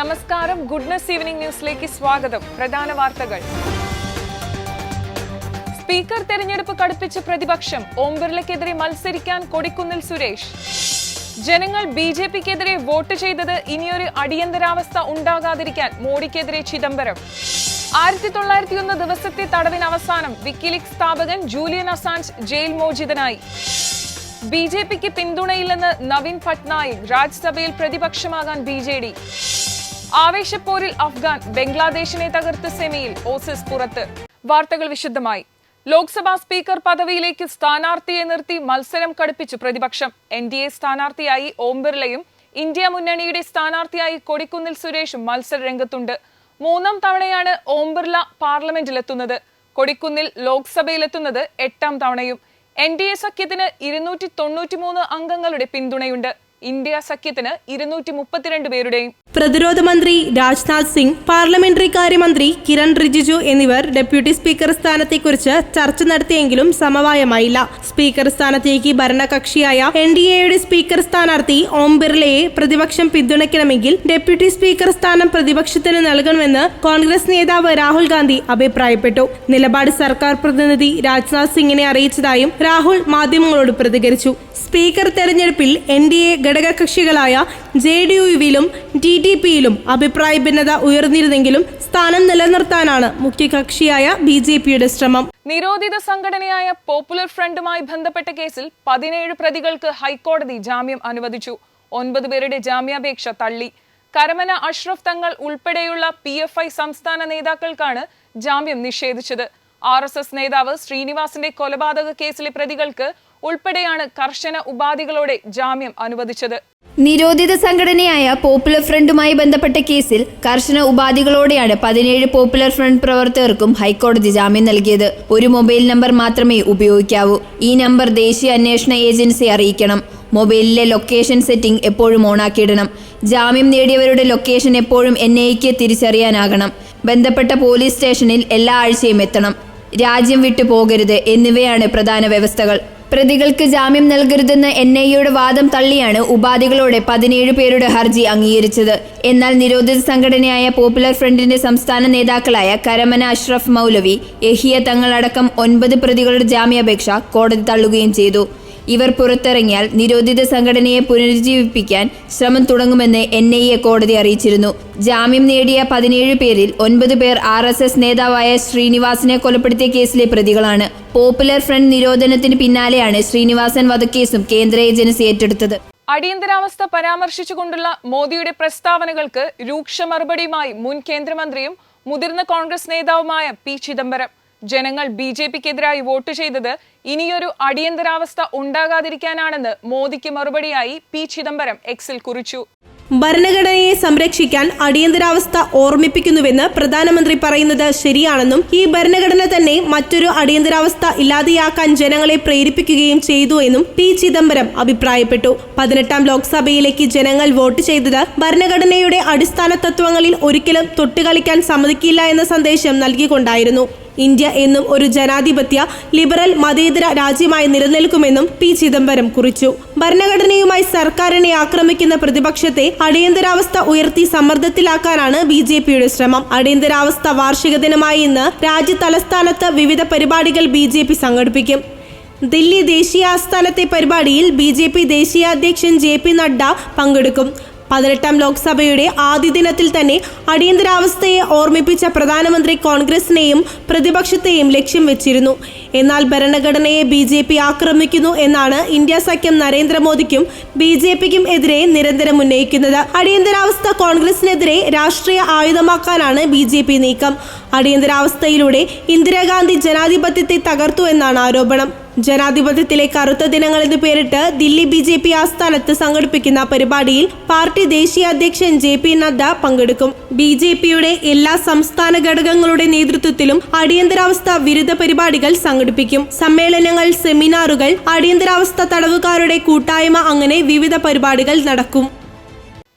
നമസ്കാരം, goodness evening ന്യൂസിലേക്ക് സ്വാഗതം. പ്രധാന വാർത്തകൾ. സ്പീക്കർ തെരഞ്ഞെടുപ്പ് കടുപ്പിച്ച് പ്രതിപക്ഷം. ഓം ബിർളയ്ക്കെതിരെ മത്സരിക്കാൻ കൊടിക്കുന്നിൽ സുരേഷ്. ജനങ്ങൾ ബിജെപിക്കെതിരെ വോട്ട് ചെയ്തത് ഇനിയൊരു അടിയന്തരാവസ്ഥ ഉണ്ടാകാതിരിക്കാൻ മോഡിക്കെതിരെ ചിദംബരം. 1901 ദിവസത്തെ തടവിന് അവസാനം. വിക്കിലീക്സ് സ്ഥാപകൻ ജൂലിയൻ അസാഞ്ച് ജയിൽ മോചിതനായി. ബിജെപിക്ക് പിന്തുണയില്ലെന്ന് നവീൻ പട്നായിക്. രാജ്യസഭയിൽ പ്രതിപക്ഷമാകാൻ ബിജെഡി. ആവേശപ്പോരിൽ അഫ്ഗാൻ. ബംഗ്ലാദേശിനെ തകർത്ത് സെമിയിൽ. ഓസീസ് പുറത്ത്. വാർത്തകൾ വിശദമായി. ലോക്സഭാ സ്പീക്കർ പദവിയിലേക്ക് സ്ഥാനാർത്ഥിയെ നിർത്തി മത്സരം കടുപ്പിച്ചു പ്രതിപക്ഷം. NDA സ്ഥാനാർത്ഥിയായി ഓം ബിർളയും ഇന്ത്യ മുന്നണിയുടെ സ്ഥാനാർത്ഥിയായി കൊടിക്കുന്നിൽ സുരേഷും മത്സര രംഗത്തുണ്ട്. 3ാം തവണയാണ് ഓം ബിർള പാർലമെന്റിലെത്തുന്നത്. കൊടിക്കുന്നിൽ ലോക്സഭയിലെത്തുന്നത് 8ാം തവണയും. NDA സഖ്യത്തിന് 293 അംഗങ്ങളുടെ പിന്തുണയുണ്ട്. ഇന്ത്യ സഖ്യത്തിന് 232 പേരുടെയും. പ്രതിരോധ മന്ത്രി രാജ്നാഥ് സിംഗ്, പാർലമെന്ററി കാര്യമന്ത്രി കിരൺ റിജിജു എന്നിവർ ഡെപ്യൂട്ടി സ്പീക്കർ സ്ഥാനത്തെക്കുറിച്ച് ചർച്ച നടത്തിയെങ്കിലും സമവായമായില്ല. സ്പീക്കർ സ്ഥാനത്തേക്ക് ഭരണകക്ഷിയായ NDAയുടെ സ്പീക്കർ സ്ഥാനാർത്ഥി ഓം ബിർളയെ പ്രതിപക്ഷം പിന്തുണയ്ക്കണമെങ്കിൽ ഡെപ്യൂട്ടി സ്പീക്കർ സ്ഥാനം പ്രതിപക്ഷത്തിന് നൽകണമെന്ന് കോൺഗ്രസ് നേതാവ് രാഹുൽ ഗാന്ധി അഭിപ്രായപ്പെട്ടു. നിലപാട് സർക്കാർ പ്രതിനിധി രാജ്നാഥ് സിംഗിനെ അറിയിച്ചതായും രാഹുൽ മാധ്യമങ്ങളോട് പ്രതികരിച്ചു. സ്പീക്കർ തെരഞ്ഞെടുപ്പിൽ NDA ഘടകകക്ഷികളായ JDUവിലും TDPയിലും അഭിപ്രായ ഭിന്നത ഉയർന്നിരുന്നെങ്കിലും സ്ഥാനം നിലനിർത്താനാണ് മുഖ്യകക്ഷിയായ BJPയുടെ ശ്രമം. നിരോധിത സംഘടനയായ പോപ്പുലർ ഫ്രണ്ടുമായി ബന്ധപ്പെട്ട കേസിൽ 17 പ്രതികൾക്ക് ഹൈക്കോടതി ജാമ്യം അനുവദിച്ചു. 9 പേരുടെ ജാമ്യാപേക്ഷ തള്ളി. കരമന അഷ്റഫ് തങ്ങൾ ഉൾപ്പെടെയുള്ള PFI സംസ്ഥാന നേതാക്കൾക്കാണ് ജാമ്യം നിഷേധിച്ചത്. RSS നേതാവ് ശ്രീനിവാസിന്റെ കൊലപാതക കേസിലെ പ്രതികൾക്ക് ഉൾപ്പെടെയാണ് കർശന ഉപാധികളോടെ ജാമ്യം അനുവദിച്ചത്. നിരോധിത സംഘടനയായ പോപ്പുലർ ഫ്രണ്ടുമായി ബന്ധപ്പെട്ട കേസിൽ കർശന ഉപാധികളോടെയാണ് 17 പോപ്പുലർ ഫ്രണ്ട് പ്രവർത്തകർക്കും ഹൈക്കോടതി ജാമ്യം നൽകിയത്. ഒരു മൊബൈൽ നമ്പർ മാത്രമേ ഉപയോഗിക്കാവൂ. ഈ നമ്പർ ദേശീയ അന്വേഷണ ഏജൻസിയെ അറിയിക്കണം. മൊബൈലിലെ ലൊക്കേഷൻ സെറ്റിംഗ് എപ്പോഴും ഓണാക്കിയിടണം. ജാമ്യം നേടിയവരുടെ ലൊക്കേഷൻ എപ്പോഴും NIAക്ക് തിരിച്ചറിയാനാകണം. ബന്ധപ്പെട്ട പോലീസ് സ്റ്റേഷനിൽ എല്ലാ ആഴ്ചയും എത്തണം. രാജ്യം വിട്ടു പോകരുത് എന്നിവയാണ് പ്രധാന വ്യവസ്ഥകൾ. പ്രതികൾക്ക് ജാമ്യം നൽകരുതെന്ന് NIAയുടെ വാദം തള്ളിയാണ് ഉപാധികളോടെ 17 പേരുടെ ഹർജി അംഗീകരിച്ചത്. എന്നാൽ നിരോധിത സംഘടനയായ പോപ്പുലർ ഫ്രണ്ടിന്റെ സംസ്ഥാന നേതാക്കളായ കരമന അഷ്റഫ് മൗലവി, യഹിയ തങ്ങളടക്കം 9 പ്രതികളുടെ ജാമ്യാപേക്ഷ കോടതി തള്ളുകയും ചെയ്തു. ഇവർ പുറത്തിറങ്ങിയാൽ നിരോധിത സംഘടനയെ പുനരുജ്ജീവിപ്പിക്കാൻ ശ്രമം തുടങ്ങുമെന്ന് NIA കോടതി അറിയിച്ചിരുന്നു. ജാമ്യം നേടിയ 17 പേരിൽ 9 പേർ RSS നേതാവായ ശ്രീനിവാസിനെ കൊലപ്പെടുത്തിയ കേസിലെ പ്രതികളാണ്. പോപ്പുലർ ഫ്രണ്ട് നിരോധനത്തിന് പിന്നാലെയാണ് ശ്രീനിവാസൻ വധക്കേസും കേന്ദ്ര ഏജൻസി ഏറ്റെടുത്തത്. അടിയന്തരാവസ്ഥ പരാമർശിച്ചുകൊണ്ടുള്ള മോദിയുടെ പ്രസ്താവനകൾക്ക് രൂക്ഷ മറുപടിയുമായി മുൻ കേന്ദ്രമന്ത്രിയും മുതിർന്ന കോൺഗ്രസ് നേതാവുമായ P. ചിദംബരം. ജനങ്ങൾ BJPക്കെതിരായി വോട്ട് ചെയ്തത് ഇനിയൊരു അടിയന്തരാവസ്ഥ ഉണ്ടാകാതിരിക്കാനാണെന്ന് മോദിക്ക് മറുപടിയായി P. ചിദംബരം Xൽ കുറിച്ചു. ഭരണഘടനയെ സംരക്ഷിക്കാൻ അടിയന്തരാവസ്ഥ ഓർമ്മിപ്പിക്കുന്നുവെന്ന് പ്രധാനമന്ത്രി പറയുന്നത് ശരിയാണെന്നും ഈ ഭരണഘടന തന്നെ മറ്റൊരു അടിയന്തരാവസ്ഥ ഇല്ലാതെയാക്കാൻ ജനങ്ങളെ പ്രേരിപ്പിക്കുകയും ചെയ്തു എന്നും P. ചിദംബരം അഭിപ്രായപ്പെട്ടു. 18ാം ലോക്സഭയിലേക്ക് ജനങ്ങൾ വോട്ട് ചെയ്തത് ഭരണഘടനയുടെ അടിസ്ഥാന തത്വങ്ങളിൽ ഒരിക്കലും തൊട്ടുകളിക്കാൻ സമ്മതിക്കില്ല എന്ന സന്ദേശം നൽകിക്കൊണ്ടായിരുന്നു. ഇന്ത്യ എന്നും ഒരു ജനാധിപത്യ ലിബറൽ മതേതര രാജ്യമായി നിലനിൽക്കുമെന്നും P. ചിദംബരം കുറിച്ചു. ഭരണഘടനയുമായി സർക്കാരിനെ ആക്രമിക്കുന്ന പ്രതിപക്ഷത്തെ അടിയന്തരാവസ്ഥ ഉയർത്തി സമ്മർദ്ദത്തിലാക്കാനാണ് BJPയുടെ ശ്രമം. അടിയന്തരാവസ്ഥ വാർഷിക ദിനമായി ഇന്ന് രാജ്യ തലസ്ഥാനത്ത് വിവിധ പരിപാടികൾ BJP സംഘടിപ്പിക്കും. ദില്ലി ദേശീയ ആസ്ഥാനത്തെ പരിപാടിയിൽ BJP ദേശീയ അധ്യക്ഷൻ JP നഡ്ഡ പങ്കെടുക്കും. 18ാം ലോക്സഭയുടെ ആദ്യ ദിനത്തിൽ തന്നെ അടിയന്തരാവസ്ഥയെ ഓർമ്മിപ്പിച്ച പ്രധാനമന്ത്രി കോൺഗ്രസിനെയും പ്രതിപക്ഷത്തെയും ലക്ഷ്യം വെച്ചിരുന്നു. എന്നാൽ ഭരണഘടനയെ BJP ആക്രമിക്കുന്നു എന്നാണ് ഇന്ത്യ സഖ്യം നരേന്ദ്രമോദിക്കും BJPക്കും എതിരെ നിരന്തരം ഉന്നയിക്കുന്നത്. അടിയന്തരാവസ്ഥ കോൺഗ്രസിനെതിരെ രാഷ്ട്രീയ ആയുധമാക്കാനാണ് BJP നീക്കം. അടിയന്തരാവസ്ഥയിലൂടെ ഇന്ദിരാഗാന്ധി ജനാധിപത്യത്തെ തകർത്തു എന്നാണ് ആരോപണം. ജനാധിപത്യത്തിലെ കറുത്ത ദിനങ്ങൾ എന്ന് പേരിട്ട് ദില്ലി BJP ആസ്ഥാനത്ത് സംഘടിപ്പിക്കുന്ന പരിപാടിയിൽ പാർട്ടി ദേശീയ അധ്യക്ഷൻ JP നഡ്ഡ പങ്കെടുക്കും. BJPയുടെ എല്ലാ സംസ്ഥാന ഘടകങ്ങളുടെ നേതൃത്വത്തിലും അടിയന്തരാവസ്ഥ വിരുദ്ധ പരിപാടികൾ സംഘടിപ്പിക്കും. സമ്മേളനങ്ങൾ, സെമിനാറുകൾ, അടിയന്തരാവസ്ഥ തടവുകാരുടെ കൂട്ടായ്മ, അങ്ങനെ വിവിധ പരിപാടികൾ നടക്കും.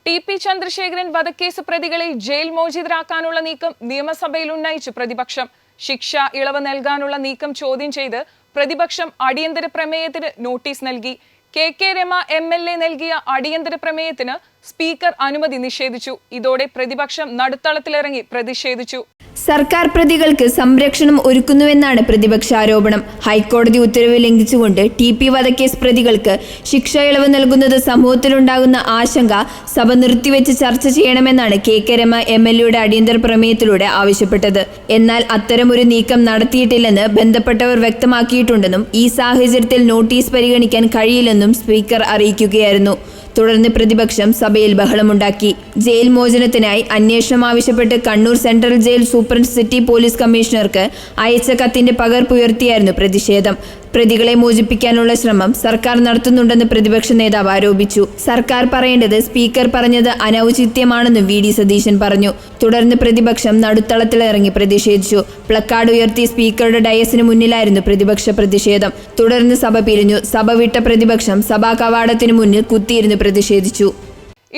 TP ചന്ദ്രശേഖരൻ വധക്കേസ് പ്രതികളെ ജയിൽ മോചിതരാക്കാനുള്ള നീക്കം നിയമസഭയിൽ ഉന്നയിച്ച് പ്രതിപക്ഷം. ശിക്ഷ ഇളവ് നൽകാനുള്ള നീക്കം ചോദ്യം ചെയ്ത് പ്രതിപക്ഷം അടിയന്തര പ്രമേയത്തിന് നോട്ടീസ് നൽകി. കെ രമ MLA നൽകിയ അടിയന്തര പ്രമേയത്തിന് സ്പീക്കർ അനുമതി നിഷേധിച്ചു. ഇതോടെ പ്രതിപക്ഷം നടുത്തളത്തിലിറങ്ങി പ്രതിഷേധിച്ചു. സർക്കാർ പ്രതികൾക്ക് സംരക്ഷണം ഒരുക്കുന്നുവെന്നാണ് പ്രതിപക്ഷ ആരോപണം. ഹൈക്കോടതി ഉത്തരവ് ലംഘിച്ചുകൊണ്ട് TP വധക്കേസ് പ്രതികൾക്ക് ശിക്ഷ ഇളവ് നൽകുന്നത് സമൂഹത്തിലുണ്ടാകുന്ന ആശങ്ക സഭ നിർത്തിവെച്ച് ചർച്ച ചെയ്യണമെന്നാണ് കെ രമ MLAയുടെ അടിയന്തര പ്രമേയത്തിലൂടെ ആവശ്യപ്പെട്ടത്. എന്നാൽ അത്തരമൊരു നീക്കം നടത്തിയിട്ടില്ലെന്ന് ബന്ധപ്പെട്ടവർ വ്യക്തമാക്കിയിട്ടുണ്ടെന്നും ഈ സാഹചര്യത്തിൽ നോട്ടീസ് പരിഗണിക്കാൻ കഴിയില്ലെന്നും സ്പീക്കർ അറിയിക്കുകയായിരുന്നു. തുടർന്ന് പ്രതിപക്ഷം സഭയിൽ ബഹളമുണ്ടാക്കി. ജയിൽ മോചനത്തിനായി അന്വേഷണം ആവശ്യപ്പെട്ട് Kannur central jail superintendent city police കമ്മീഷണർക്ക് അയച്ച കത്തിന്റെ പകർപ്പുയർത്തിയായിരുന്നു പ്രതിഷേധം. പ്രതികളെ മോചിപ്പിക്കാനുള്ള ശ്രമം സർക്കാർ നടത്തുന്നുണ്ടെന്ന് പ്രതിപക്ഷ നേതാവ് ആരോപിച്ചു. സർക്കാർ പറയേണ്ടത് സ്പീക്കർ പറഞ്ഞത് അനൗചിത്യമാണെന്നും VD സതീശൻ പറഞ്ഞു. തുടർന്ന് പ്രതിപക്ഷം നടുത്തളത്തിലിറങ്ങി പ്രതിഷേധിച്ചു. പ്ലക്കാർഡ് ഉയർത്തി സ്പീക്കറുടെ ഡയസിന് മുന്നിലായിരുന്നു പ്രതിപക്ഷ പ്രതിഷേധം. തുടർന്ന് സഭ പിരിഞ്ഞു. സഭ വിട്ട പ്രതിപക്ഷം സഭാ കവാടത്തിന് മുന്നിൽ കുത്തിയിരുന്ന് പ്രതിഷേധിച്ചു.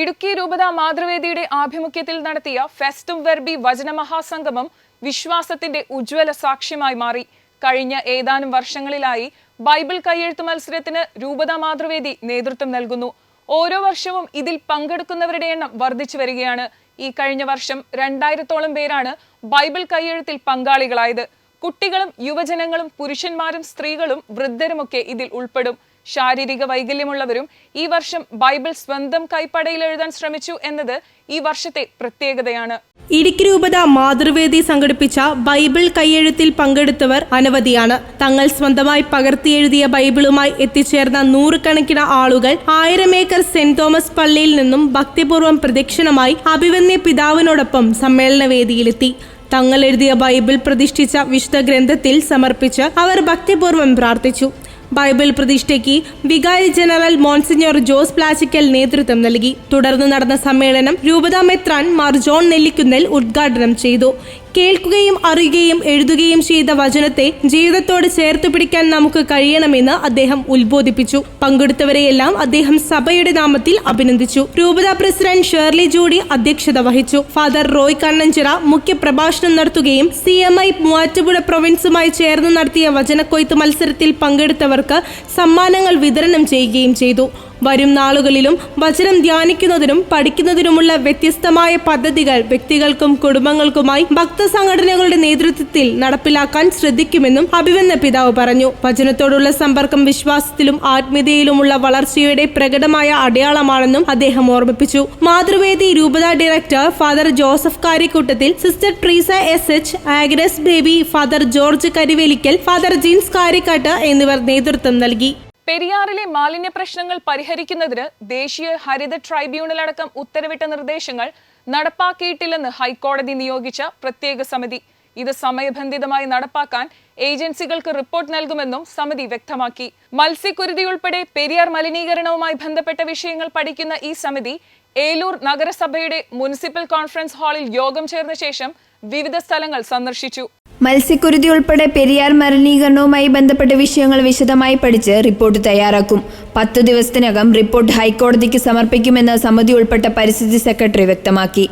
ഇടുക്കി രൂപത മാതൃവേദിയുടെ ആഭിമുഖ്യത്തിൽ നടത്തിയ ഫെസ്റ്റും വെർബി വചനമഹാസംഗമം വിശ്വാസത്തിന്റെ ഉജ്ജ്വല സാക്ഷ്യമായി മാറി. കഴിഞ്ഞ ഏതാനും വർഷങ്ങളിലായി ബൈബിൾ കയ്യെഴുത്ത് മത്സരത്തിന് രൂപത മാതൃവേദി നേതൃത്വം നൽകുന്നു. ഓരോ വർഷവും ഇതിൽ പങ്കെടുക്കുന്നവരുടെ എണ്ണം വർദ്ധിച്ചു വരികയാണ്. ഈ കഴിഞ്ഞ വർഷം 2000-ഓളം പേരാണ് ബൈബിൾ കയ്യെഴുത്തിൽ പങ്കാളികളായത്. കുട്ടികളും യുവജനങ്ങളും പുരുഷന്മാരും സ്ത്രീകളും വൃദ്ധരുമൊക്കെ ഇതിൽ ഉൾപ്പെടും. ശാരീരിക വൈകല്യമുള്ളവരും ഈ വർഷം ബൈബിൾ സ്വന്തം കൈപ്പടയിൽ എഴുതാൻ ശ്രമിച്ചു എന്നത് ഈ വർഷത്തെ പ്രത്യേകതയാണ്. ഇടുക്കി രൂപത മാതൃവേദി സംഘടിപ്പിച്ച ബൈബിൾ കയ്യെഴുത്തിൽ പങ്കെടുത്തവർ അനവധിയാണ്. തങ്ങൾ സ്വന്തമായി പകർത്തിയെഴുതിയ ബൈബിളുമായി എത്തിച്ചേർന്ന നൂറുകണക്കിന് ആളുകൾ 1000 ഏക്കർ സെന്റ് തോമസ് പള്ളിയിൽ നിന്നും ഭക്തിപൂർവ്വം പ്രദക്ഷിണമായി അഭിവന്യ പിതാവിനോടൊപ്പം സമ്മേളന വേദിയിലെത്തി. തങ്ങൾ എഴുതിയ ബൈബിൾ പ്രതിഷ്ഠിച്ച വിശുദ്ധ ഗ്രന്ഥത്തിൽ സമർപ്പിച്ച് അവർ ഭക്തിപൂർവ്വം പ്രാർത്ഥിച്ചു. ബൈബിൾ പ്രതിഷ്ഠയ്ക്ക് വികാരി ജനറൽ മോൺസിഞ്ഞോർ ജോസ് പ്ലാച്ചിക്കൽ നേതൃത്വം നൽകി. തുടർന്ന് നടന്ന സമ്മേളനം രൂപത മെത്രാൻ മാർ ജോൺ നെല്ലിക്കുന്നൽ ഉദ്ഘാടനം ചെയ്തു. കേൾക്കുകയും അറിയുകയും എഴുതുകയും ചെയ്ത വചനത്തെ ജീവിതത്തോട് ചേർത്ത് പിടിക്കാൻ നമുക്ക് കഴിയണമെന്ന് അദ്ദേഹം ഉത്ബോധിപ്പിച്ചു. പങ്കെടുത്തവരെയെല്ലാം അദ്ദേഹം സഭയുടെ നാമത്തിൽ അഭിനന്ദിച്ചു. രൂപത പ്രസിഡന്റ് ഷേർലി ജൂഡി അധ്യക്ഷത വഹിച്ചു. ഫാദർ റോയ് കണ്ണഞ്ചിറ മുഖ്യ പ്രഭാഷണം നടത്തുകയും CMI മൂവാറ്റുപുഴ പ്രൊവിൻസുമായി ചേർന്ന് നടത്തിയ വചനക്കൊയ്ത്ത് മത്സരത്തിൽ പങ്കെടുത്തവർക്ക് സമ്മാനങ്ങൾ വിതരണം ചെയ്യുകയും ചെയ്തു. വരും നാളുകളിലും വചനം ധ്യാനിക്കുന്നതിനും പഠിക്കുന്നതിനുമുള്ള വ്യത്യസ്തമായ പദ്ധതികൾ വ്യക്തികൾക്കും കുടുംബങ്ങൾക്കുമായി ഭക്തസംഘടനകളുടെ നേതൃത്വത്തിൽ നടപ്പിലാക്കാൻ ശ്രദ്ധിക്കുമെന്നും അഭിവന്യ പിതാവ് പറഞ്ഞു. വചനത്തോടുള്ള സമ്പർക്കം വിശ്വാസത്തിലും ആത്മീയതയിലുമുള്ള വളർച്ചയുടെ പ്രകടമായ അടയാളമാണെന്നും അദ്ദേഹം ഓർമ്മിപ്പിച്ചു. മാതൃവേദി രൂപത director father Joseph Karikkoottathil, sister Treesa SH, Agnes Baby, father George Karivelickal, father Jins Karikkattu എന്നിവർ നേതൃത്വം നൽകി. പെരിയാറിലെ മാലിന്യ പ്രശ്നങ്ങൾ പരിഹരിക്കുന്നതിന് ദേശീയ ഹരിത ട്രൈബ്യൂണൽ അടക്കം ഉത്തരവിട്ട നിർദ്ദേശങ്ങൾ നടപ്പാക്കിയിട്ടില്ലെന്ന് ഹൈക്കോടതി നിയോഗിച്ച പ്രത്യേക സമിതി. ഇത് സമയബന്ധിതമായി നടപ്പാക്കാൻ ഏജൻസികൾക്ക് റിപ്പോർട്ട് നൽകുമെന്നും സമിതി വ്യക്തമാക്കി. മത്സ്യക്കുരുതി ഉൾപ്പെടെ പെരിയാർ മലിനീകരണവുമായി ബന്ധപ്പെട്ട വിഷയങ്ങൾ പഠിക്കുന്ന ഈ സമിതി ഏലൂർ നഗരസഭയുടെ മുനിസിപ്പൽ കോൺഫറൻസ് ഹാളിൽ യോഗം ചേർന്ന ശേഷം വിവിധ സ്ഥലങ്ങൾ സന്ദർശിച്ചു. മത്സ്യക്കുരുതി ഉൾപ്പെടെ പെരിയാർ മലിനീകരണവുമായി ബന്ധപ്പെട്ട വിഷയങ്ങൾ വിശദമായി പഠിച്ച് റിപ്പോർട്ട് തയ്യാറാക്കും. 10 ദിവസത്തിനകം റിപ്പോർട്ട് ഹൈക്കോടതിക്ക് സമർപ്പിക്കുമെന്ന് സമിതി ഉൾപ്പെട്ട പരിസ്ഥിതി സെക്രട്ടറി വ്യക്തമാക്കി.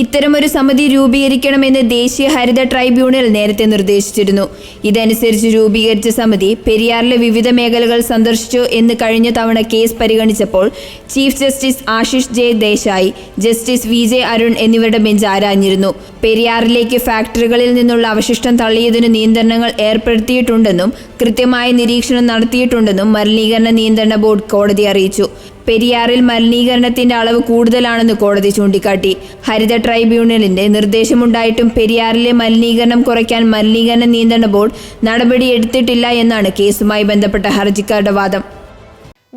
ഇത്തരമൊരു സമിതി രൂപീകരിക്കണമെന്ന് ദേശീയ ഹരിത ട്രൈബ്യൂണൽ നേരത്തെ നിർദ്ദേശിച്ചിരുന്നു. ഇതനുസരിച്ച് രൂപീകരിച്ച സമിതി പെരിയാറിലെ വിവിധ മേഖലകൾ സന്ദർശിച്ചു എന്ന് കഴിഞ്ഞ തവണ കേസ് പരിഗണിച്ചപ്പോൾ chief justice Ashish J Desai, justice VJ Arun എന്നിവരുടെ ബെഞ്ച് ആരാഞ്ഞിരുന്നു. പെരിയാറിലേക്ക് ഫാക്ടറികളിൽ നിന്നുള്ള അവശിഷ്ടം തള്ളിയതിന് നിയന്ത്രണങ്ങൾ ഏർപ്പെടുത്തിയിട്ടുണ്ടെന്നും കൃത്യമായ നിരീക്ഷണം നടത്തിയിട്ടുണ്ടെന്നും മലിനീകരണ നിയന്ത്രണ ബോർഡ് കോടതി അറിയിച്ചു. പെരിയാറിൽ മലിനീകരണത്തിന്റെ അളവ് കൂടുതലാണെന്ന് കോടതി ചൂണ്ടിക്കാട്ടി. ഹരിത ട്രൈബ്യൂണലിന്റെ നിർദ്ദേശമുണ്ടായിട്ടും പെരിയാറിലെ മലിനീകരണം കുറയ്ക്കാൻ മലിനീകരണ നിയന്ത്രണ ബോർഡ് നടപടിയെടുത്തിട്ടില്ല എന്നാണ് കേസുമായി ബന്ധപ്പെട്ട ഹർജിക്കാരുടെ വാദം.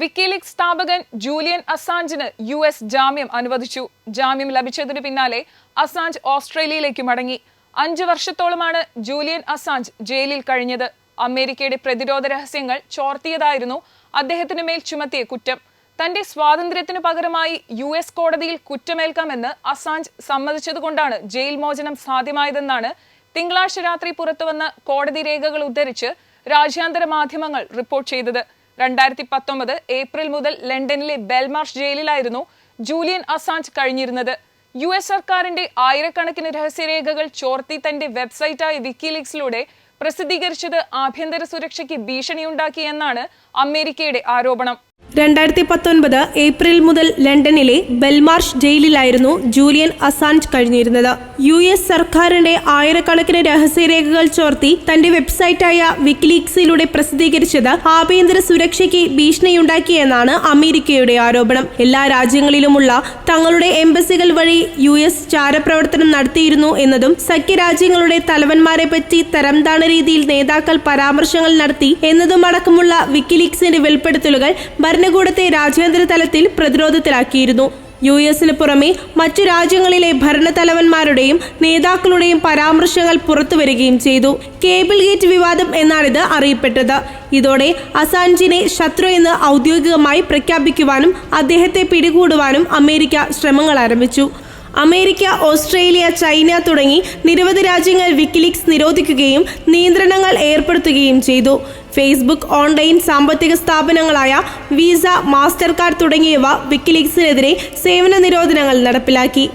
വിക്കിലീക്സ് സ്ഥാപകൻ ജൂലിയൻ അസാഞ്ചിന് US ജാമ്യം അനുവദിച്ചു. ജാമ്യം ലഭിച്ചതിനു പിന്നാലെ അസാഞ്ച് ഓസ്ട്രേലിയയിലേക്ക് മടങ്ങി. 5 വർഷത്തോളമാണ് ജൂലിയൻ അസാഞ്ച് ജയിലിൽ കഴിഞ്ഞത്. അമേരിക്കയുടെ പ്രതിരോധ രഹസ്യങ്ങൾ ചോർത്തിയതായിരുന്നു അദ്ദേഹത്തിനു മേൽ ചുമത്തിയ കുറ്റം. തന്റെ സ്വാതന്ത്ര്യത്തിനു പകരമായി US കോടതിയിൽ കുറ്റമേൽക്കാമെന്ന് അസാഞ്ച് സമ്മതിച്ചതുകൊണ്ടാണ് ജയിൽ മോചനം സാധ്യമായതെന്നാണ് തിങ്കളാഴ്ച രാത്രി പുറത്തുവന്ന കോടതി രേഖകൾ ഉദ്ധരിച്ച് രാജ്യാന്തര മാധ്യമങ്ങൾ റിപ്പോർട്ട് ചെയ്തത്. 2019 ഏപ്രിൽ മുതൽ ലണ്ടനിലെ ബെൽമാർഷ് ജയിലിലായിരുന്നു ജൂലിയൻ അസാഞ്ച് കഴിഞ്ഞിരുന്നത്. US സർക്കാരിന്റെ ആയിരക്കണക്കിന് രഹസ്യരേഖകൾ ചോർത്തി തന്റെ വെബ്സൈറ്റായ വിക്കിലീക്സിലൂടെ പ്രസിദ്ധീകരിച്ചത് ആഭ്യന്തര സുരക്ഷയ്ക്ക് ഭീഷണിയുണ്ടാക്കി എന്നാണ് അമേരിക്കയുടെ ആരോപണം. 2019 ഏപ്രിൽ മുതൽ ലണ്ടനിലെ ബെൽമാർഷ് ജയിലിലായിരുന്നു ജൂലിയൻ അസാൻജ് കഴിഞ്ഞിരുന്നത്. US സർക്കാരിന്റെ ആയിരക്കണക്കിന് രഹസ്യരേഖകൾ ചോർത്തി തന്റെ വെബ്സൈറ്റായ വിക്കിലീക്സിലൂടെ പ്രസിദ്ധീകരിച്ചത് ആഭ്യന്തര സുരക്ഷയ്ക്ക് ഭീഷണിയുണ്ടാക്കിയെന്നാണ് അമേരിക്കയുടെ ആരോപണം. എല്ലാ രാജ്യങ്ങളിലുമുള്ള തങ്ങളുടെ എംബസികൾ വഴി US ചാരപ്രവർത്തനം നടത്തിയിരുന്നു എന്നതും സഖ്യരാജ്യങ്ങളുടെ തലവന്മാരെ പറ്റി തരംതാണ രീതിയിൽ നേതാക്കൾ പരാമർശങ്ങൾ നടത്തി എന്നതുമടക്കമുള്ള വിക്കിലീക്സിന്റെ വെളിപ്പെടുത്തലുകൾ ഭരണകൂടത്തെ രാജ്യാന്തര തലത്തിൽ പ്രതിരോധത്തിലാക്കിയിരുന്നു. US പുറമെ മറ്റു രാജ്യങ്ങളിലെ ഭരണതലവന്മാരുടെയും നേതാക്കളുടെയും പരാമർശങ്ങൾ പുറത്തുവരികയും ചെയ്തു. കേബിൾ ഗേറ്റ് വിവാദം എന്നാണിത് അറിയപ്പെട്ടത്. ഇതോടെ അസാൻജിനെ ശത്രു എന്ന് ഔദ്യോഗികമായി പ്രഖ്യാപിക്കുവാനും അദ്ദേഹത്തെ പിടികൂടുവാനും അമേരിക്ക ശ്രമങ്ങൾ ആരംഭിച്ചു. അമേരിക്ക, ഓസ്ട്രേലിയ, ചൈന തുടങ്ങി നിരവധി രാജ്യങ്ങൾ വിക്കിലീക്സ് നിരോധിക്കുകയും നിയന്ത്രണങ്ങൾ ഏർപ്പെടുത്തുകയും ചെയ്തു. ഫേസ്ബുക്ക്, ഓൺലൈൻ സാമ്പത്തിക സ്ഥാപനങ്ങളായ വിസ, മാസ്റ്റർ കാർഡ് തുടങ്ങിയവ വിക്കിലീക്സിനെതിരെ സേവന നിരോധനങ്ങൾ നടപ്പിലാക്കി.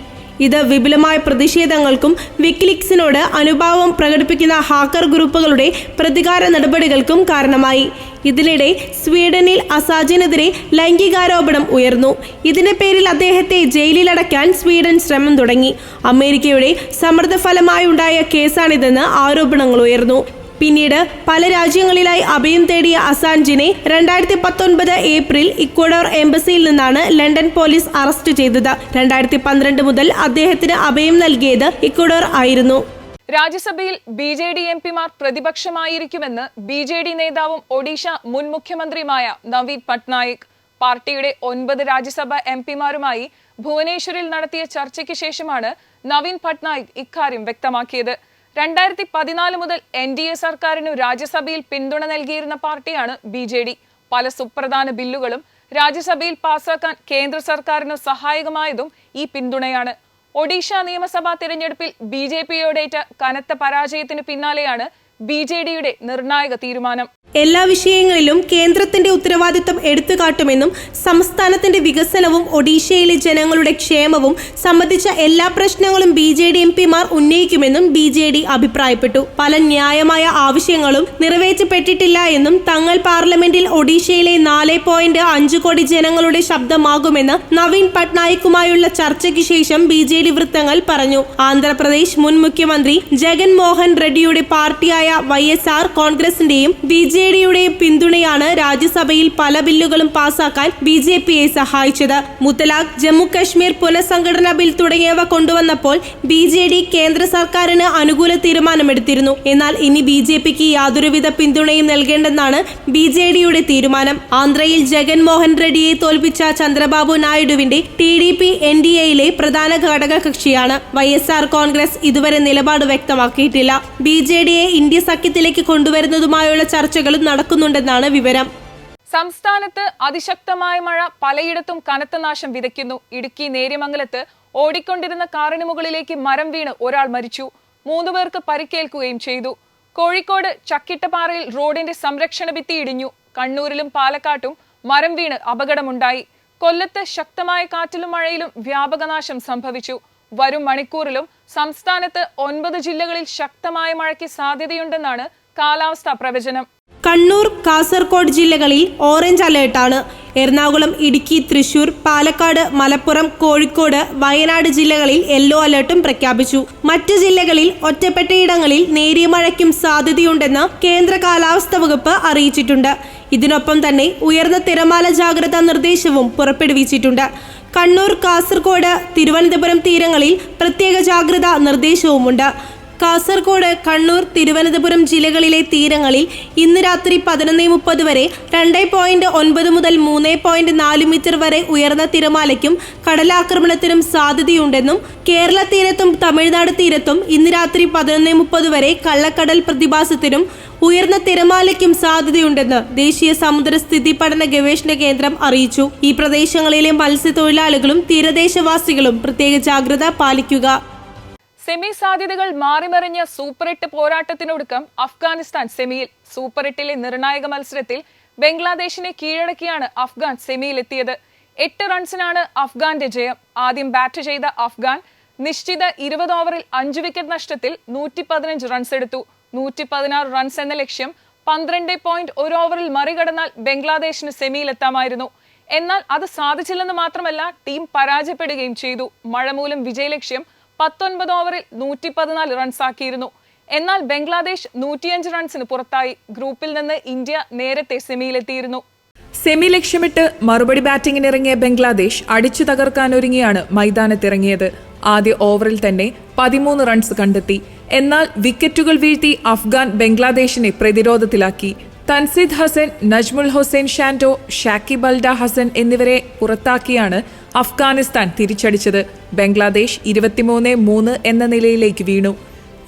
ഇത് വിപുലമായ പ്രതിഷേധങ്ങൾക്കും വിക്കിലീക്സിനോട് അനുഭാവം പ്രകടിപ്പിക്കുന്ന ഹാക്കർ ഗ്രൂപ്പുകളുടെ പ്രതികാര നടപടികൾക്കും കാരണമായി. ഇതിനിടെ സ്വീഡനിൽ അസാജിനെതിരെ ലൈംഗികാരോപണം ഉയർന്നു. ഇതിന്റെ പേരിൽ അദ്ദേഹത്തെ ജയിലിലടയ്ക്കാൻ സ്വീഡൻ ശ്രമം തുടങ്ങി. അമേരിക്കയുടെ സമ്മർദ്ദഫലമായുണ്ടായ കേസാണിതെന്ന് ആരോപണങ്ങൾ ഉയർന്നു. പിന്നീട് പല രാജ്യങ്ങളിലായി അഭയം തേടിയ അസാൻജിനെ 2019 ഏപ്രിൽ ഇക്വഡോർ എംബസിയിൽ നിന്നാണ് ലണ്ടൻ പോലീസ് അറസ്റ്റ് ചെയ്തത്. 2012 മുതൽ അദ്ദേഹത്തിന് അഭയം നൽകിയത് ഇക്വഡോർ ആയിരുന്നു. രാജ്യസഭയിൽ BJD എംപിമാർ പ്രതിപക്ഷമായിരിക്കുമെന്ന് BJD നേതാവും ഒഡീഷ മുൻ മുഖ്യമന്ത്രിയുമായ നവീൻ പട്നായിക്. പാർട്ടിയുടെ 9 രാജ്യസഭാ എംപിമാരുമായി ഭുവനേശ്വറിൽ നടത്തിയ ചർച്ചയ്ക്ക് ശേഷമാണ് നവീൻ പട്നായിക് ഇക്കാര്യം വ്യക്തമാക്കിയത്. 2014 മുതൽ NDA സർക്കാരിനു രാജ്യസഭയിൽ പിന്തുണ നൽകിയിരുന്ന പാർട്ടിയാണ് BJD. പല സുപ്രധാന ബില്ലുകളും രാജ്യസഭയിൽ പാസാക്കാൻ കേന്ദ്ര സർക്കാരിനു സഹായകമായതും ഈ പിന്തുണയാണ്. ഒഡീഷ നിയമസഭാ തിരഞ്ഞെടുപ്പിൽ BJPയോടേറ്റ കനത്ത പരാജയത്തിന് പിന്നാലെയാണ് BJDയുടെ നിർണായക തീരുമാനം. എല്ലാ വിഷയങ്ങളിലും കേന്ദ്രത്തിന്റെ ഉത്തരവാദിത്തം എടുത്തുകാട്ടുമെന്നും സംസ്ഥാനത്തിന്റെ വികസനവും ഒഡീഷയിലെ ജനങ്ങളുടെ ക്ഷേമവും സംബന്ധിച്ച എല്ലാ പ്രശ്നങ്ങളും BJD എംപിമാർ ഉന്നയിക്കുമെന്നും BJD അഭിപ്രായപ്പെട്ടു. പല ന്യായമായ ആവശ്യങ്ങളും നിറവേറ്റപ്പെട്ടിട്ടില്ല എന്നും തങ്ങൾ പാർലമെന്റിൽ ഒഡീഷയിലെ 4.5 കോടി ജനങ്ങളുടെ ശബ്ദമാകുമെന്ന് നവീൻ പട്നായിക്കുമായുള്ള ചർച്ചയ്ക്ക് ശേഷം BJD വൃത്തങ്ങൾ പറഞ്ഞു. ആന്ധ്രാപ്രദേശ് മുൻ മുഖ്യമന്ത്രി ജഗൻ മോഹൻ റെഡ്ഡിയുടെ പാർട്ടിയായ YSR കോൺഗ്രസിന്റെയും BJDയുടെയും പിന്തുണയാണ് രാജ്യസഭയിൽ പല ബില്ലുകളും പാസാക്കാൻ BJPയെ സഹായിച്ചത്. മുത്തലാഖ്, ജമ്മു കശ്മീർ പുനഃസംഘടനാ ബിൽ തുടങ്ങിയവ കൊണ്ടുവന്നപ്പോൾ BJD കേന്ദ്ര സർക്കാരിന് അനുകൂല തീരുമാനമെടുത്തിരുന്നു. എന്നാൽ ഇനി BJPക്ക് യാതൊരുവിധ പിന്തുണയും നൽകേണ്ടെന്നാണ് BJDയുടെ തീരുമാനം. ആന്ധ്രയിൽ ജഗൻ മോഹൻ റെഡ്ഡിയെ തോൽപ്പിച്ച ചന്ദ്രബാബു നായിഡുവിന്റെ TDP NDAയിലെ പ്രധാന ഘടക കക്ഷിയാണ്. YSR കോൺഗ്രസ് ഇതുവരെ നിലപാട് വ്യക്തമാക്കിയിട്ടില്ല. BJDയെ ഇന്ത്യ സഖ്യത്തിലേക്ക് കൊണ്ടുവരുന്നതുമായുള്ള ചർച്ചകളും നടക്കുന്നുണ്ടെന്നാണ് വിവരം. സംസ്ഥാനത്ത് അതിശക്തമായ മഴ പലയിടത്തും കനത്ത നാശം വിതയ്ക്കുന്നു. ഇടുക്കി നേര്യമംഗലത്ത് ഓടിക്കൊണ്ടിരുന്ന കാറിന് മുകളിലേക്ക് മരം വീണ് ഒരാൾ മരിച്ചു. 3 പേർക്ക് പരിക്കേൽക്കുകയും ചെയ്തു. കോഴിക്കോട് ചക്കിട്ടപ്പാറയിൽ റോഡിന്റെ സംരക്ഷണ ഭിത്തി ഇടിഞ്ഞു. കണ്ണൂരിലും പാലക്കാട്ടും മരം വീണ് അപകടമുണ്ടായി. കൊല്ലത്ത് ശക്തമായ കാറ്റിലും മഴയിലും വ്യാപകനാശം സംഭവിച്ചു. വരും മണിക്കൂറിലും സംസ്ഥാനത്ത് 9 ജില്ലകളിൽ ശക്തമായ മഴയ്ക്ക് സാധ്യതയുണ്ടെന്നാണ് കാലാവസ്ഥാ പ്രവചനം. കണ്ണൂർ, കാസർഗോഡ് ജില്ലകളിൽ ഓറഞ്ച് അലേർട്ടാണ്. എറണാകുളം, ഇടുക്കി, തൃശൂർ, പാലക്കാട്, മലപ്പുറം, കോഴിക്കോട്, വയനാട് ജില്ലകളിൽ യെല്ലോ അലേർട്ടും പ്രഖ്യാപിച്ചു. മറ്റ് ജില്ലകളിൽ ഒറ്റപ്പെട്ടയിടങ്ങളിൽ നേരിയ മഴയ്ക്കും സാധ്യതയുണ്ടെന്ന് കേന്ദ്ര കാലാവസ്ഥാ വകുപ്പ് അറിയിച്ചിട്ടുണ്ട്. ഇതിനൊപ്പം തന്നെ ഉയർന്ന തിരമാല ജാഗ്രതാ നിർദ്ദേശവും പുറപ്പെടുവിച്ചിട്ടുണ്ട്. കണ്ണൂർ, കാസർഗോഡ്, തിരുവനന്തപുരം തീരങ്ങളിൽ പ്രത്യേക ജാഗ്രതാ നിർദ്ദേശവുമുണ്ട്. കാസർഗോഡ്, കണ്ണൂർ, തിരുവനന്തപുരം ജില്ലകളിലെ തീരങ്ങളിൽ ഇന്ന് രാത്രി 11:30 വരെ 2.9 മുതൽ 3.4 മീറ്റർ വരെ ഉയർന്ന തിരമാലയ്ക്കും കടലാക്രമണത്തിനും സാധ്യതയുണ്ടെന്നും കേരള തീരത്തും തമിഴ്നാട് തീരത്തും ഇന്ന് രാത്രി 11:30 വരെ കള്ളക്കടൽ പ്രതിഭാസത്തിനും ഉയർന്ന തിരമാലയ്ക്കും സാധ്യതയുണ്ടെന്ന് ദേശീയ സമുദ്ര സ്ഥിതി പഠന ഗവേഷണ കേന്ദ്രം അറിയിച്ചു. ഈ പ്രദേശങ്ങളിലെ മത്സ്യത്തൊഴിലാളികളും തീരദേശവാസികളും പ്രത്യേക ജാഗ്രത പാലിക്കുക. സെമി സാധ്യതകൾ മാറിമറിഞ്ഞ സൂപ്പർ 8 പോരാട്ടത്തിനൊടുക്കം അഫ്ഗാനിസ്ഥാൻ സെമിയിൽ. സൂപ്പർ 8ലെ നിർണായക മത്സരത്തിൽ ബംഗ്ലാദേശിനെ കീഴടക്കിയാണ് അഫ്ഗാൻ സെമിയിലെത്തിയത്. 8 റൺസിനാണ് അഫ്ഗാന്റെ ജയം. ആദ്യം ബാറ്റ് ചെയ്ത അഫ്ഗാൻ നിശ്ചിത 20 ഓവറിൽ 5 വിക്കറ്റ് നഷ്ടത്തിൽ 115 റൺസ് എടുത്തു. 116 റൺസ് എന്ന ലക്ഷ്യം 12.1 ഓവറിൽ മറികടന്നാൽ ബംഗ്ലാദേശിന് സെമിയിലെത്താമായിരുന്നു. എന്നാൽ അത് സാധിച്ചില്ലെന്ന് മാത്രമല്ല ടീം പരാജയപ്പെടുകയും ചെയ്തു. മഴ മൂലം വിജയലക്ഷ്യം 19 ഓവറിൽ 114 റൺസാക്കിയിരുന്നു. എന്നാൽ ബംഗ്ലാദേശ് 105 റൺസിന് പുറത്തായി. ഗ്രൂപ്പിൽ നിന്ന് ഇന്ത്യ നേരത്തെ സെമിയിലെത്തിയിരുന്നു. സെമി ലക്ഷ്യമിട്ട് മറുപടി ബാറ്റിംഗിനിറങ്ങിയ ബംഗ്ലാദേശ് അടിച്ചു തകർക്കാനൊരുങ്ങിയാണ് മൈതാനത്തിറങ്ങിയത്. ആദ്യ ഓവറിൽ തന്നെ 13 റൺസ് കണ്ടെത്തി. എന്നാൽ വിക്കറ്റുകൾ വീഴ്ത്തി അഫ്ഗാൻ ബംഗ്ലാദേശിനെ പ്രതിരോധത്തിലാക്കി. തൻസീദ് ഹസൻ, നജ്മുൽ ഹുസൈൻ ഷാൻഡോ, ഷാക്കിബ് അൽ ഹസൻ എന്നിവരെ പുറത്താക്കിയാണ് അഫ്ഗാനിസ്ഥാൻ തിരിച്ചടിച്ചത്. ബംഗ്ലാദേശ് 23-3 എന്ന നിലയിലേക്ക് വീണു.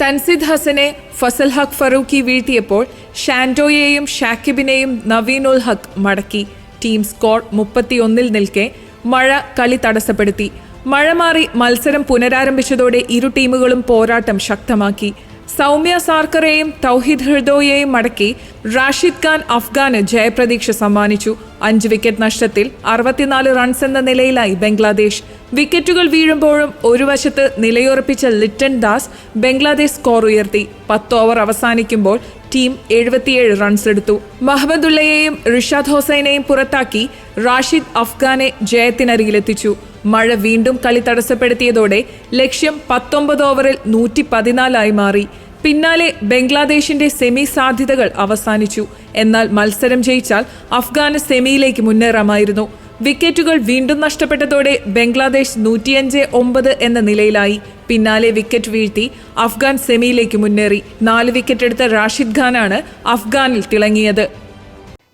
തൻസീദ് ഹസനെ ഫസൽ ഹഖ് ഫറൂഖി വീഴ്ത്തിയപ്പോൾ ഷാൻഡോയെയും ഷാക്കിബിനെയും നവീൻ ഉൽ ഹഖ് മടക്കി. ടീം സ്കോർ 31 നിൽക്കെ മഴ കളി തടസ്സപ്പെടുത്തി. മഴ മാറി മത്സരം പുനരാരംഭിച്ചതോടെ ഇരു ടീമുകളും പോരാട്ടം ശക്തമാക്കി. സൗമ്യ സാർക്കറെയും തൗഹീദ് ഹൃദോയെയും മടക്കി റാഷിദ് ഖാൻ അഫ്ഗാന് ജയപ്രതീക്ഷ സമ്മാനിച്ചു. 5 വിക്കറ്റ് നഷ്ടത്തിൽ 64 റൺസ് എന്ന നിലയിലായി ബംഗ്ലാദേശ്. വിക്കറ്റുകൾ വീഴുമ്പോഴും ഒരു വശത്ത് നിലയുറപ്പിച്ച ലിറ്റൺ ദാസ് ബംഗ്ലാദേശ് സ്കോർ ഉയർത്തി. 10 ഓവർ അവസാനിക്കുമ്പോൾ ടീം 77 റൺസ് എടുത്തു. മഹമ്മദുള്ളയെയും റിഷാദ് ഹുസൈനെയും പുറത്താക്കി റാഷിദ് അഫ്ഗാനെ ജയത്തിനരികിലെത്തിച്ചു. മഴ വീണ്ടും കളി തടസ്സപ്പെടുത്തിയതോടെ ലക്ഷ്യം 19 ഓവറിൽ 114 മാറി. പിന്നാലെ ബംഗ്ലാദേശിന്റെ സെമി സാധ്യതകൾ അവസാനിച്ചു. എന്നാൽ മത്സരം ജയിച്ചാൽ അഫ്ഗാന് സെമിയിലേക്ക് മുന്നേറാമായിരുന്നു. വിക്കറ്റുകൾ വീണ്ടും നഷ്ടപ്പെട്ടതോടെ ബംഗ്ലാദേശ് 105-9 എന്ന നിലയിലായി. പിന്നാലെ വിക്കറ്റ് വീഴ്ത്തി അഫ്ഗാൻ സെമിയിലേക്ക് മുന്നേറി. 4 വിക്കറ്റ് എടുത്ത റാഷിദ് ഖാനാണ് അഫ്ഗാനിൽ തിളങ്ങിയത്.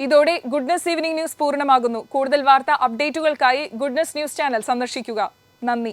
ഇതോടെ ഗുഡ്നസ് ഈവനിംഗ് ന്യൂസ് പൂർണ്ണമാകുന്നു. കൂടുതൽ വാർത്താ അപ്ഡേറ്റുകൾക്കായി ഗുഡ്നസ് ന്യൂസ് ചാനൽ സന്ദർശിക്കുക. നന്ദി.